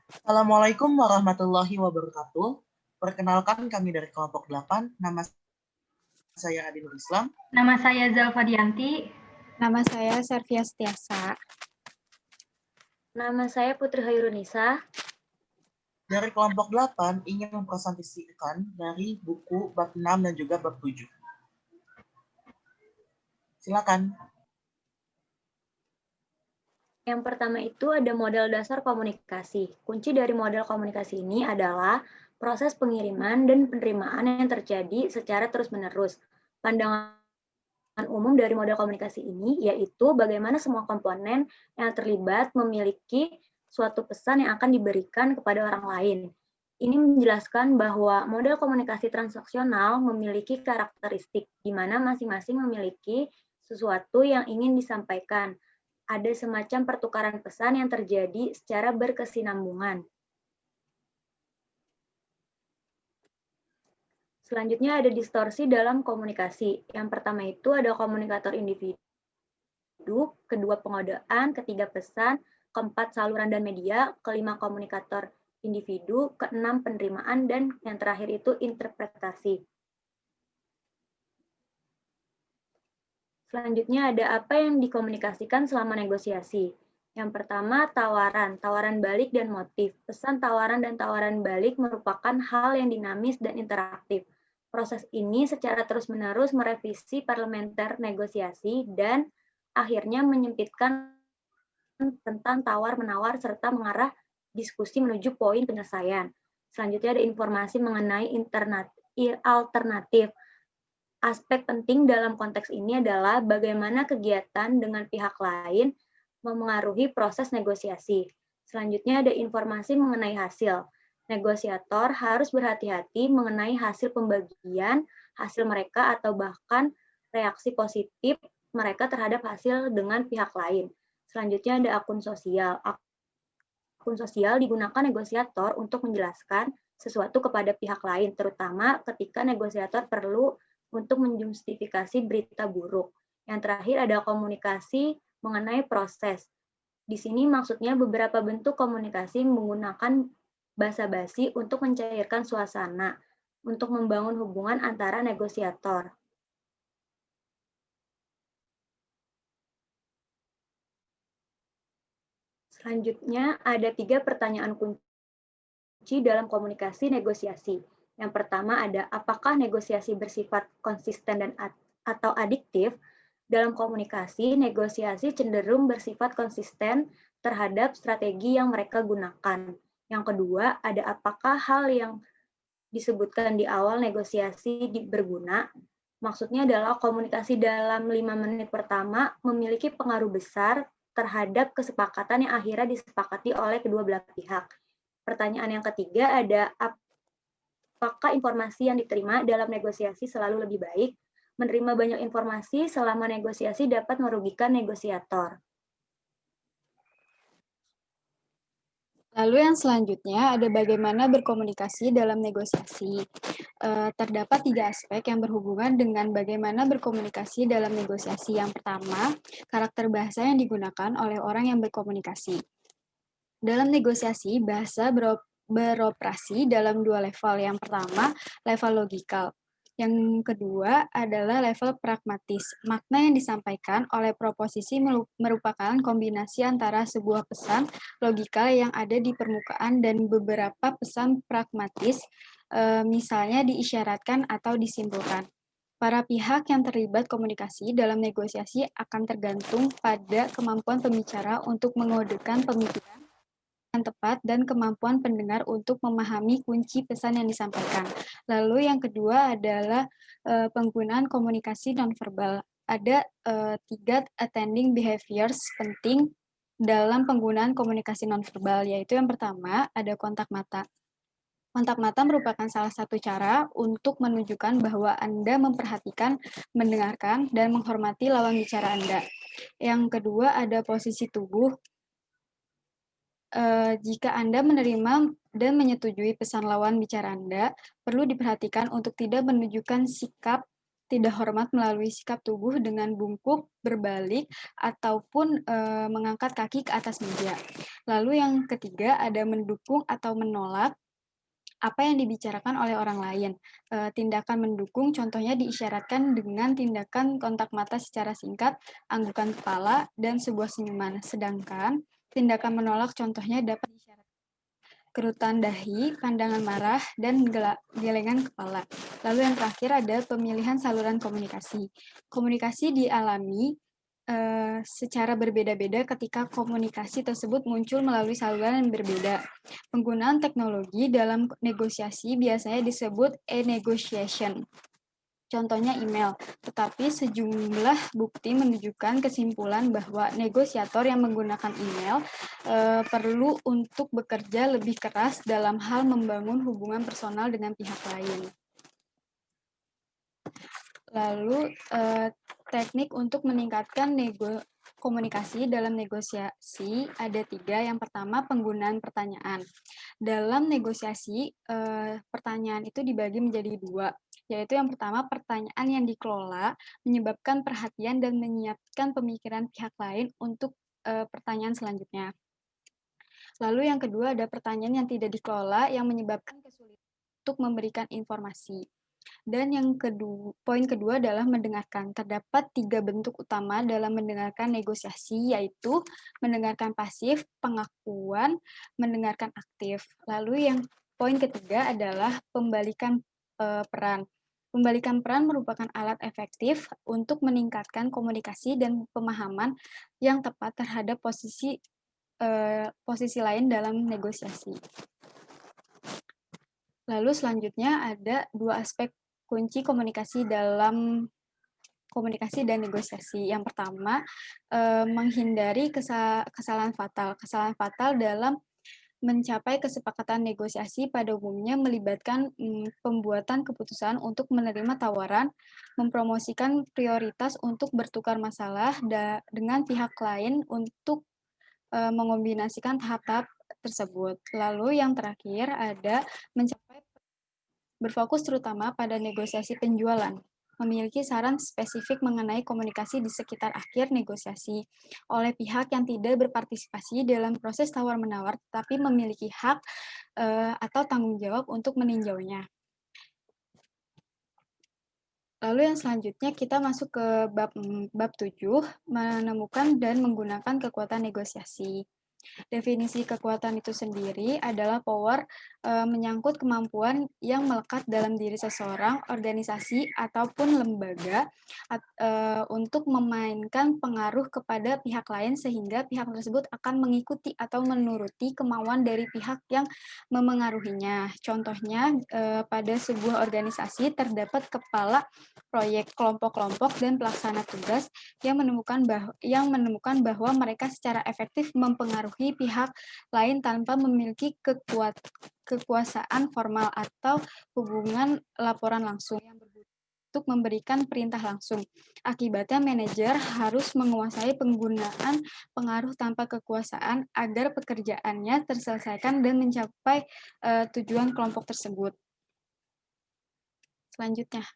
Assalamualaikum warahmatullahi wabarakatuh. Perkenalkan kami dari kelompok 8. Nama saya Adinur Islam. Nama saya Zalfa Dianti. Nama saya Servia Setiasa. Nama saya Putri Hairunisa. Dari kelompok 8 ingin mempresentasikan dari buku bab 6 dan juga bab 7. Silakan. Yang pertama itu ada model dasar komunikasi. Kunci dari model komunikasi ini adalah proses pengiriman dan penerimaan yang terjadi secara terus-menerus. Pandangan umum dari model komunikasi ini yaitu bagaimana semua komponen yang terlibat memiliki suatu pesan yang akan diberikan kepada orang lain. Ini menjelaskan bahwa model komunikasi transaksional memiliki karakteristik di mana masing-masing memiliki sesuatu yang ingin disampaikan. Ada semacam pertukaran pesan yang terjadi secara berkesinambungan. Selanjutnya ada distorsi dalam komunikasi. Yang pertama itu ada komunikator individu, kedua pengodaan, ketiga pesan, keempat saluran dan media, kelima komunikator individu, keenam penerimaan, dan yang terakhir itu interpretasi. Selanjutnya ada apa yang dikomunikasikan selama negosiasi. Yang pertama, tawaran balik dan motif. Pesan tawaran dan tawaran balik merupakan hal yang dinamis dan interaktif. Proses ini secara terus-menerus merevisi parlementer negosiasi dan akhirnya menyempitkan tentang tawar-menawar serta mengarah diskusi menuju poin penyelesaian. Selanjutnya ada informasi mengenai alternatif. Aspek penting dalam konteks ini adalah bagaimana kegiatan dengan pihak lain memengaruhi proses negosiasi. Selanjutnya ada informasi mengenai hasil. Negosiator harus berhati-hati mengenai hasil pembagian, hasil mereka atau bahkan reaksi positif mereka terhadap hasil dengan pihak lain. Selanjutnya ada akun sosial. Akun sosial digunakan negosiator untuk menjelaskan sesuatu kepada pihak lain, terutama ketika negosiator perlu untuk menjustifikasi berita buruk. Yang terakhir ada komunikasi mengenai proses. Di sini maksudnya beberapa bentuk komunikasi menggunakan basa-basi untuk mencairkan suasana, untuk membangun hubungan antara negosiator. Selanjutnya ada 3 pertanyaan kunci dalam komunikasi negosiasi. Yang pertama ada apakah negosiasi bersifat konsisten dan atau adiktif? Dalam komunikasi, negosiasi cenderung bersifat konsisten terhadap strategi yang mereka gunakan. Yang kedua, ada apakah hal yang disebutkan di awal negosiasi berguna? Maksudnya adalah komunikasi dalam 5 menit pertama memiliki pengaruh besar terhadap kesepakatan yang akhirnya disepakati oleh kedua belah pihak. Pertanyaan yang ketiga ada apakah informasi yang diterima dalam negosiasi selalu lebih baik? Menerima banyak informasi selama negosiasi dapat merugikan negosiator. Lalu yang selanjutnya ada bagaimana berkomunikasi dalam negosiasi. Terdapat 3 aspek yang berhubungan dengan bagaimana berkomunikasi dalam negosiasi. Yang pertama, karakter bahasa yang digunakan oleh orang yang berkomunikasi. Dalam negosiasi, bahasa beroperasi dalam 2 level. Yang pertama, level logikal. Yang kedua adalah level pragmatis. Makna yang disampaikan oleh proposisi merupakan kombinasi antara sebuah pesan logikal yang ada di permukaan dan beberapa pesan pragmatis, misalnya diisyaratkan atau disimpulkan. Para pihak yang terlibat komunikasi dalam negosiasi akan tergantung pada kemampuan pembicara untuk mengodekan pemikiran yang tepat dan kemampuan pendengar untuk memahami kunci pesan yang disampaikan. Lalu yang kedua adalah penggunaan komunikasi nonverbal. Ada 3 attending behaviors penting dalam penggunaan komunikasi nonverbal, yaitu yang pertama ada kontak mata. Kontak mata merupakan salah satu cara untuk menunjukkan bahwa Anda memperhatikan, mendengarkan, dan menghormati lawan bicara Anda. Yang kedua ada posisi tubuh. Jika Anda menerima dan menyetujui pesan lawan bicara Anda, perlu diperhatikan untuk tidak menunjukkan sikap tidak hormat melalui sikap tubuh dengan bungkuk, berbalik, ataupun mengangkat kaki ke atas meja. Lalu yang ketiga ada mendukung atau menolak apa yang dibicarakan oleh orang lain. Tindakan mendukung contohnya diisyaratkan dengan tindakan kontak mata secara singkat, anggukan kepala, dan sebuah senyuman. Sedangkan tindakan menolak contohnya dapat diisyaratkan kerutan dahi, pandangan marah, dan gelengan kepala. Lalu yang terakhir ada pemilihan saluran komunikasi. Komunikasi dialami secara berbeda-beda ketika komunikasi tersebut muncul melalui saluran yang berbeda. Penggunaan teknologi dalam negosiasi biasanya disebut e-negotiation. Contohnya email, tetapi sejumlah bukti menunjukkan kesimpulan bahwa negosiator yang menggunakan email perlu untuk bekerja lebih keras dalam hal membangun hubungan personal dengan pihak lain. Lalu teknik untuk meningkatkan komunikasi dalam negosiasi ada 3. Yang pertama, penggunaan pertanyaan. Dalam negosiasi, pertanyaan itu dibagi menjadi 2, yaitu yang pertama, pertanyaan yang dikelola, menyebabkan perhatian dan menyiapkan pemikiran pihak lain untuk pertanyaan selanjutnya. Lalu yang kedua, ada pertanyaan yang tidak dikelola, yang menyebabkan kesulitan untuk memberikan informasi. Dan yang poin kedua adalah mendengarkan. Terdapat 3 bentuk utama dalam mendengarkan negosiasi, yaitu mendengarkan pasif, pengakuan, mendengarkan aktif. Lalu yang poin ketiga adalah pembalikan peran. Pembalikan peran merupakan alat efektif untuk meningkatkan komunikasi dan pemahaman yang tepat terhadap posisi lain dalam negosiasi. Lalu selanjutnya ada 2 aspek kunci komunikasi dalam komunikasi dan negosiasi. Yang pertama, menghindari kesalahan fatal. Kesalahan fatal dalam mencapai kesepakatan negosiasi pada umumnya melibatkan pembuatan keputusan untuk menerima tawaran, mempromosikan prioritas untuk bertukar masalah dengan pihak lain untuk mengombinasikan tahap-tahap tersebut. Lalu yang terakhir ada berfokus terutama pada negosiasi penjualan, memiliki saran spesifik mengenai komunikasi di sekitar akhir negosiasi oleh pihak yang tidak berpartisipasi dalam proses tawar-menawar tetapi memiliki hak atau tanggung jawab untuk meninjaunya. Lalu yang selanjutnya kita masuk ke bab 7, menemukan dan menggunakan kekuatan negosiasi. Definisi kekuatan itu sendiri adalah power menyangkut kemampuan yang melekat dalam diri seseorang, organisasi, ataupun lembaga untuk memainkan pengaruh kepada pihak lain sehingga pihak tersebut akan mengikuti atau menuruti kemauan dari pihak yang memengaruhinya. Contohnya, pada sebuah organisasi terdapat kepala proyek, kelompok-kelompok, dan pelaksana tugas yang menemukan bahwa mereka secara efektif mempengaruhi pihak lain tanpa memiliki kekuasaan formal atau hubungan laporan langsung yang untuk memberikan perintah langsung. Akibatnya, manajer harus menguasai penggunaan pengaruh tanpa kekuasaan agar pekerjaannya terselesaikan dan mencapai tujuan kelompok tersebut. Selanjutnya.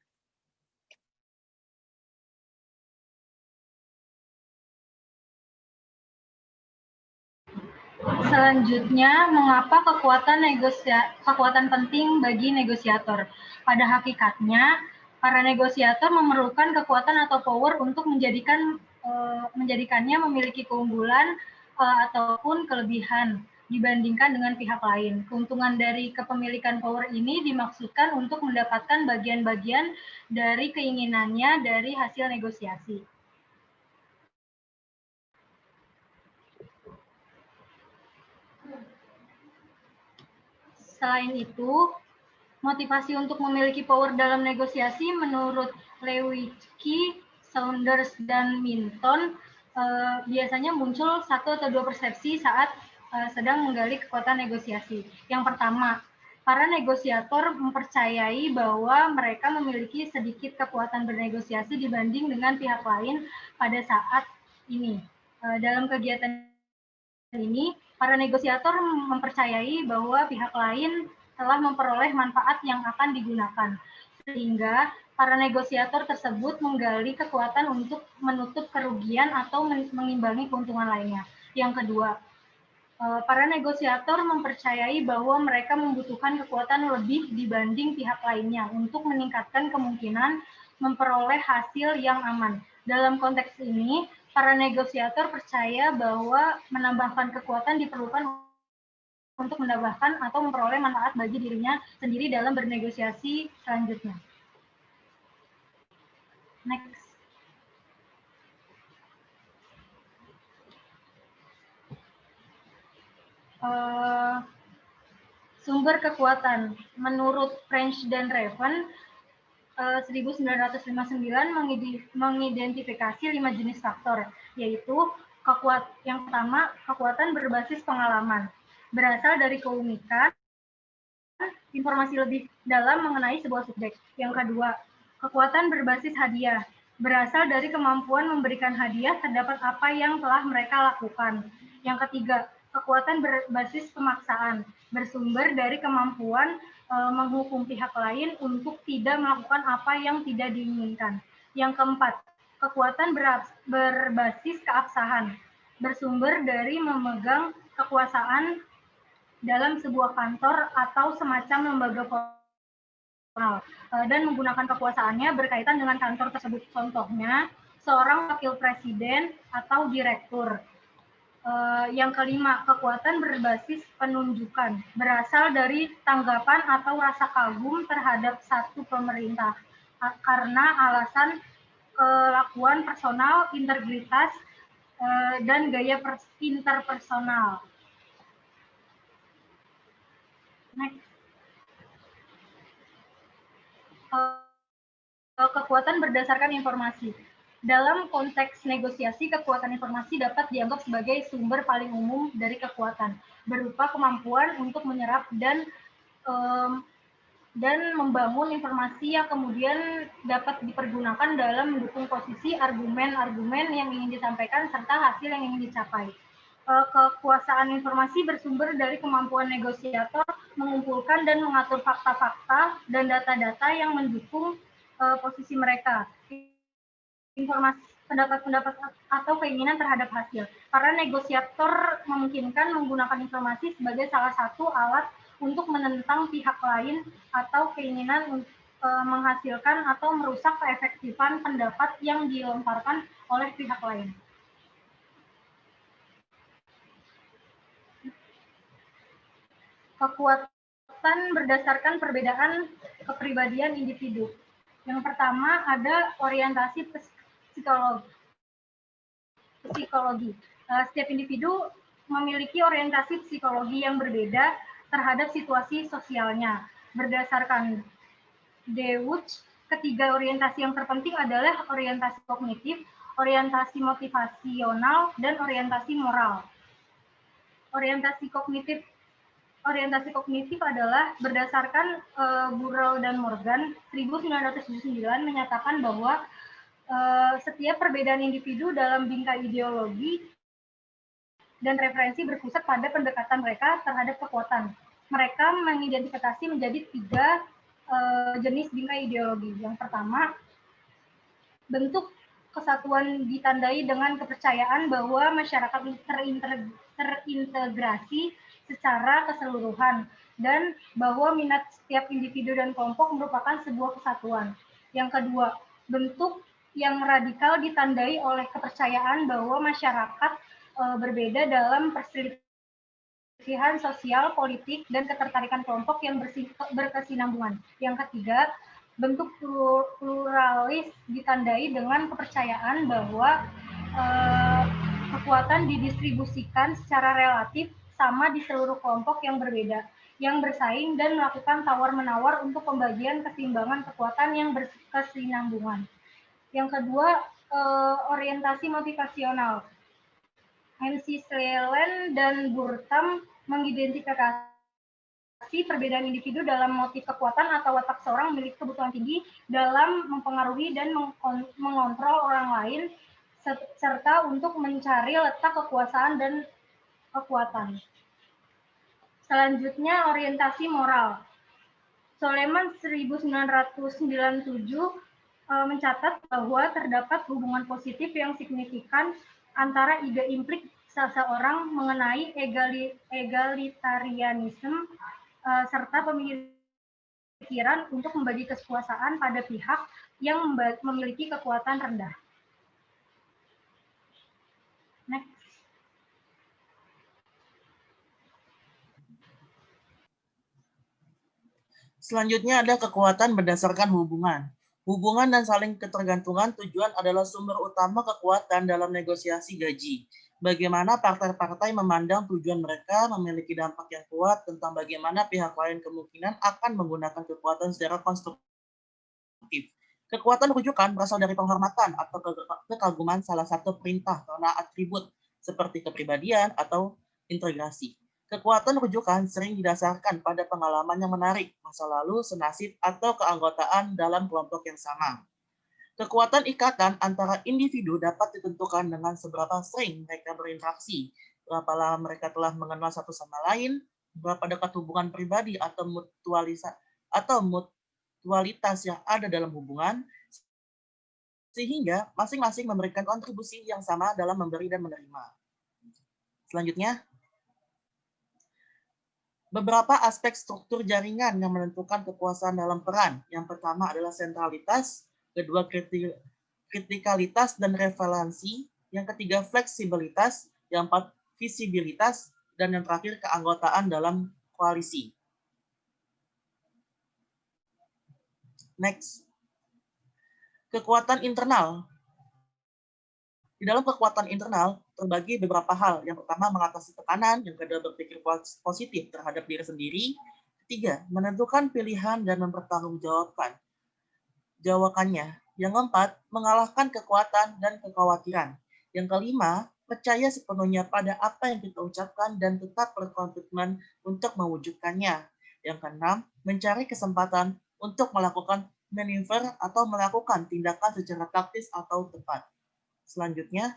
Selanjutnya, mengapa kekuatan penting bagi negosiator? Pada hakikatnya, para negosiator memerlukan kekuatan atau power untuk menjadikannya memiliki keunggulan ataupun kelebihan dibandingkan dengan pihak lain. Keuntungan dari kepemilikan power ini dimaksudkan untuk mendapatkan bagian-bagian dari keinginannya dari hasil negosiasi. Selain itu, motivasi untuk memiliki power dalam negosiasi menurut Lewicki, Saunders, dan Minton biasanya muncul 1 atau 2 persepsi saat sedang menggali kekuatan negosiasi. Yang pertama, para negosiator mempercayai bahwa mereka memiliki sedikit kekuatan bernegosiasi dibanding dengan pihak lain pada saat ini. Dalam kegiatan ini, para negosiator mempercayai bahwa pihak lain telah memperoleh manfaat yang akan digunakan. sehingga para negosiator tersebut menggali kekuatan untuk menutup kerugian atau mengimbangi keuntungan lainnya. Yang kedua, para negosiator mempercayai bahwa mereka membutuhkan kekuatan lebih dibanding pihak lainnya untuk meningkatkan kemungkinan memperoleh hasil yang aman. Dalam konteks ini, para negosiator percaya bahwa menambahkan kekuatan diperlukan untuk menambahkan atau memperoleh manfaat bagi dirinya sendiri dalam bernegosiasi selanjutnya. Next. Sumber kekuatan. Menurut French dan Raven, 1959 mengidentifikasi 5 jenis faktor, yaitu yang pertama, kekuatan berbasis pengalaman. Berasal dari keunikan, informasi lebih dalam mengenai sebuah subjek. Yang kedua, kekuatan berbasis hadiah. Berasal dari kemampuan memberikan hadiah terdapat apa yang telah mereka lakukan. Yang ketiga, kekuatan berbasis pemaksaan. Bersumber dari kemampuan menghukum pihak lain untuk tidak melakukan apa yang tidak diinginkan. Yang keempat, kekuatan berbasis keabsahan. Bersumber dari memegang kekuasaan dalam sebuah kantor atau semacam lembaga formal dan menggunakan kekuasaannya berkaitan dengan kantor tersebut. Contohnya, seorang wakil presiden atau direktur. Yang kelima, kekuatan berbasis penunjukan. Berasal dari tanggapan atau rasa kagum terhadap satu pemerintah karena alasan kelakuan personal, integritas, dan gaya interpersonal. Next. Kekuatan berdasarkan informasi. Dalam konteks negosiasi, kekuatan informasi dapat dianggap sebagai sumber paling umum dari kekuatan, berupa kemampuan untuk menyerap dan membangun informasi yang kemudian dapat dipergunakan dalam mendukung posisi, argumen-argumen yang ingin disampaikan, serta hasil yang ingin dicapai. Kekuasaan informasi bersumber dari kemampuan negosiator mengumpulkan dan mengatur fakta-fakta dan data-data yang mendukung posisi mereka, informasi, pendapat-pendapat atau keinginan terhadap hasil. Para negosiator memungkinkan menggunakan informasi sebagai salah satu alat untuk menentang pihak lain atau keinginan menghasilkan atau merusak keefektifan pendapat yang dilontarkan oleh pihak lain. Kekuatan berdasarkan perbedaan kepribadian individu. Yang pertama ada orientasi psikologi. Setiap individu memiliki orientasi psikologi yang berbeda terhadap situasi sosialnya. Berdasarkan Dewey, ketiga orientasi yang terpenting adalah orientasi kognitif, orientasi motivasional, dan orientasi moral. Orientasi kognitif adalah berdasarkan Burrell dan Morgan 1979 menyatakan bahwa setiap perbedaan individu dalam bingkai ideologi dan referensi berpusat pada pendekatan mereka terhadap kekuatan. Mereka mengidentifikasi menjadi 3 jenis bingkai ideologi. Yang pertama, bentuk kesatuan ditandai dengan kepercayaan bahwa masyarakat terintegrasi secara keseluruhan dan bahwa minat setiap individu dan kelompok merupakan sebuah kesatuan. Yang kedua, bentuk yang radikal ditandai oleh kepercayaan bahwa masyarakat berbeda dalam perselisihan sosial, politik, dan ketertarikan kelompok yang berkesinambungan. Yang ketiga, bentuk pluralis ditandai dengan kepercayaan bahwa kekuatan didistribusikan secara relatif sama di seluruh kelompok yang berbeda, yang bersaing dan melakukan tawar-menawar untuk pembagian keseimbangan kekuatan yang berkesinambungan. Yang kedua, orientasi motivasional. MC Slelen dan Burtam mengidentifikasi perbedaan individu dalam motif kekuatan atau watak seorang memiliki kebutuhan tinggi dalam mempengaruhi dan mengontrol orang lain, serta untuk mencari letak kekuasaan dan kekuatan. Selanjutnya, orientasi moral. Soleman 1997 mencatat bahwa terdapat hubungan positif yang signifikan antara ide implik seseorang mengenai egalitarianisme serta pemikiran untuk membagi kekuasaan pada pihak yang memiliki kekuatan rendah. Next. Selanjutnya ada kekuatan berdasarkan hubungan. Hubungan dan saling ketergantungan tujuan adalah sumber utama kekuatan dalam negosiasi gaji. Bagaimana partai-partai memandang tujuan mereka memiliki dampak yang kuat tentang bagaimana pihak lain kemungkinan akan menggunakan kekuatan secara konstruktif. Kekuatan rujukan berasal dari penghormatan atau kekaguman salah satu perintah karena atribut seperti kepribadian atau integrasi. Kekuatan rujukan sering didasarkan pada pengalaman yang menarik, masa lalu, senasib, atau keanggotaan dalam kelompok yang sama. Kekuatan ikatan antara individu dapat ditentukan dengan seberapa sering mereka berinteraksi, berapa lama mereka telah mengenal satu sama lain, berapa dekat hubungan pribadi atau mutualitas yang ada dalam hubungan, sehingga masing-masing memberikan kontribusi yang sama dalam memberi dan menerima. Selanjutnya, beberapa aspek struktur jaringan yang menentukan kekuasaan dalam peran. Yang pertama adalah sentralitas, kedua kritikalitas dan revalensi, yang ketiga fleksibilitas, yang keempat visibilitas, dan yang terakhir keanggotaan dalam koalisi. Next. Kekuatan internal. Di dalam kekuatan internal terbagi beberapa hal. Yang pertama, mengatasi tekanan. Yang kedua, berpikir positif terhadap diri sendiri. Ketiga, menentukan pilihan dan mempertanggungjawabkannya. Yang keempat, mengalahkan kekuatan dan kekhawatiran. Yang kelima, percaya sepenuhnya pada apa yang kita ucapkan dan tetap berkomitmen untuk mewujudkannya. Yang keenam, mencari kesempatan untuk melakukan manuver atau melakukan tindakan secara taktis atau tepat. Selanjutnya,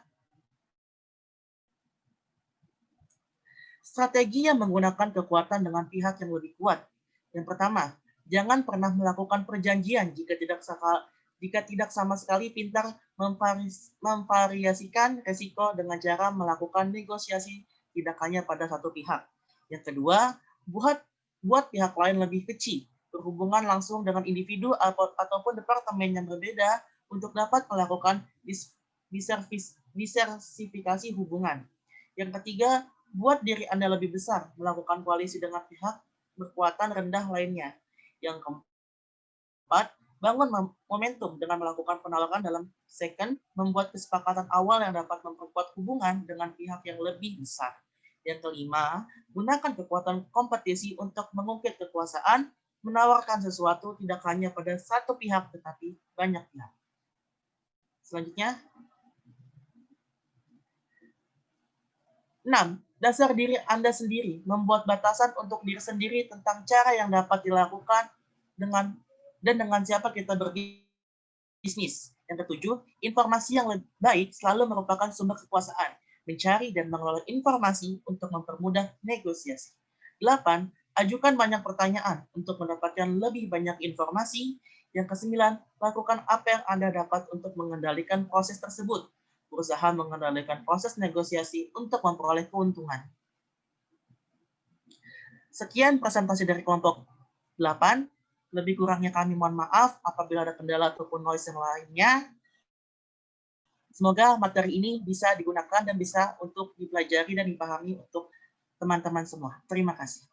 strategi yang menggunakan kekuatan dengan pihak yang lebih kuat. Yang pertama, jangan pernah melakukan perjanjian jika tidak sama sekali pintar memvariasikan resiko dengan cara melakukan negosiasi tidak hanya pada satu pihak. Yang kedua, buat pihak lain lebih kecil, berhubungan langsung dengan individu ataupun departemen yang berbeda untuk dapat melakukan diversifikasi hubungan. Yang ketiga, buat diri Anda lebih besar, melakukan koalisi dengan pihak berkekuatan rendah lainnya. Yang keempat, bangun momentum dengan melakukan penolakan dalam second, membuat kesepakatan awal yang dapat memperkuat hubungan dengan pihak yang lebih besar. Yang kelima, gunakan kekuatan kompetisi untuk mengungkit kekuasaan, menawarkan sesuatu tidak hanya pada satu pihak, tetapi banyak pihak. Selanjutnya, 6. Dasar diri Anda sendiri, membuat batasan untuk diri sendiri tentang cara yang dapat dilakukan dengan siapa kita berbisnis. Yang ketujuh, informasi yang lebih baik selalu merupakan sumber kekuasaan, mencari dan mengelola informasi untuk mempermudah negosiasi. 8. Ajukan banyak pertanyaan untuk mendapatkan lebih banyak informasi. Yang kesembilan, lakukan apa yang Anda dapat untuk mengendalikan proses tersebut. Berusaha mengendalikan proses negosiasi untuk memperoleh keuntungan. Sekian presentasi dari kelompok 8. Lebih kurangnya kami mohon maaf apabila ada kendala ataupun noise yang lainnya. Semoga materi ini bisa digunakan dan bisa untuk dipelajari dan dipahami untuk teman-teman semua. Terima kasih.